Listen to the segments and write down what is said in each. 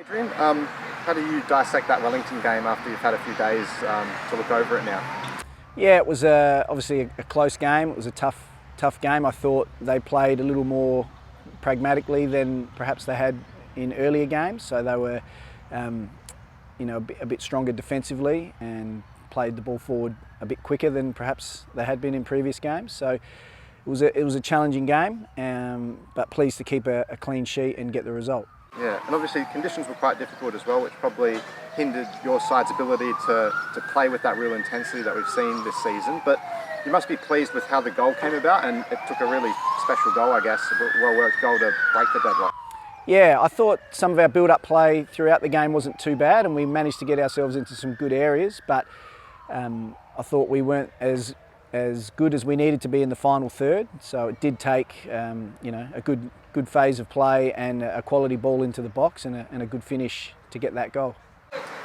Adrian, how do you dissect that Wellington game after you've had a few days to look over it now? Yeah, it was obviously a close game. It was a tough game. I thought they played a little more pragmatically than perhaps they had in earlier games. So they were, a bit stronger defensively and played the ball forward a bit quicker than perhaps they had been in previous games. So it was a challenging game, but pleased to keep a clean sheet and get the result. Yeah, and obviously conditions were quite difficult as well, which probably hindered your side's ability to play with that real intensity that we've seen this season. But you must be pleased with how the goal came about, and it took a really special goal, I guess, a well-worked goal to break the deadlock. Yeah, I thought some of our build-up play throughout the game wasn't too bad, and we managed to get ourselves into some good areas, but I thought we weren't as good as we needed to be in the final third. So it did take a good phase of play and a quality ball into the box and a good finish to get that goal.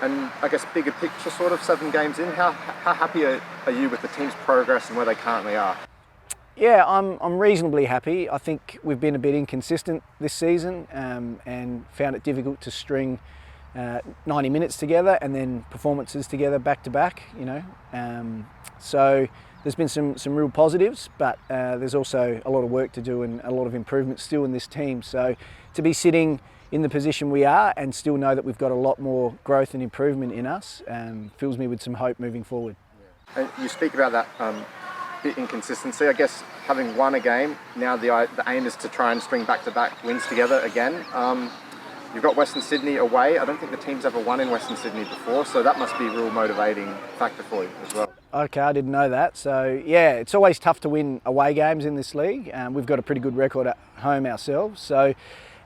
And I guess bigger picture, sort of 7 games in, how happy are you with the team's progress and where they currently are? Yeah, I'm reasonably happy. I think we've been a bit inconsistent this season and found it difficult to string 90 minutes together and then performances together back to back. So there's been some real positives, but there's also a lot of work to do and a lot of improvement still in this team. So to be sitting in the position we are and still know that we've got a lot more growth and improvement in us fills me with some hope moving forward. And you speak about that bit inconsistency. I guess having won a game, now the aim is to try and string back-to-back wins together again. You've got Western Sydney away. I don't think the team's ever won in Western Sydney before, so that must be a real motivating factor for you as well. Okay, I didn't know that. So yeah, it's always tough to win away games in this league. We've got a pretty good record at home ourselves.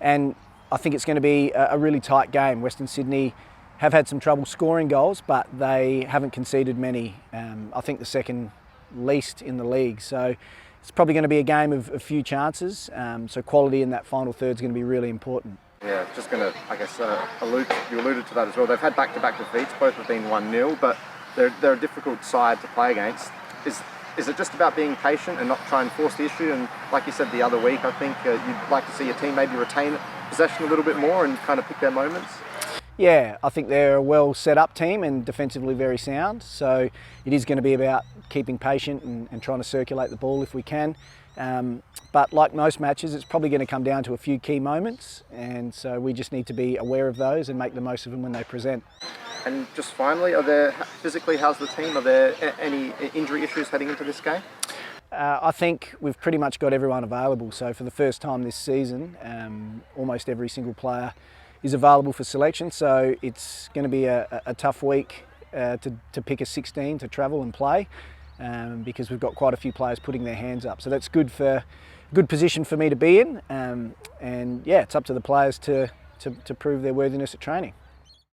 And I think it's going to be a really tight game. Western Sydney have had some trouble scoring goals, but they haven't conceded many. I think the second least in the league. So it's probably going to be a game of a few chances. So quality in that final third is going to be really important. Yeah, just going to, I guess, you alluded to that as well. They've had back-to-back defeats, both have been 1-0, but they're a difficult side to play against. Is it just about being patient and not try and force the issue? And like you said the other week, I think you'd like to see your team maybe retain possession a little bit more and kind of pick their moments? Yeah, I think they're a well set up team and defensively very sound. So it is going to be about keeping patient and trying to circulate the ball if we can. But like most matches, it's probably going to come down to a few key moments. And so we just need to be aware of those and make the most of them when they present. And just finally, physically, how's the team? Are there any injury issues heading into this game? I think we've pretty much got everyone available. So for the first time this season, almost every single player is available for selection. So it's going to be a tough week to pick a 16 to travel and play because we've got quite a few players putting their hands up. So that's good position for me to be in. And yeah, it's up to the players to prove their worthiness at training.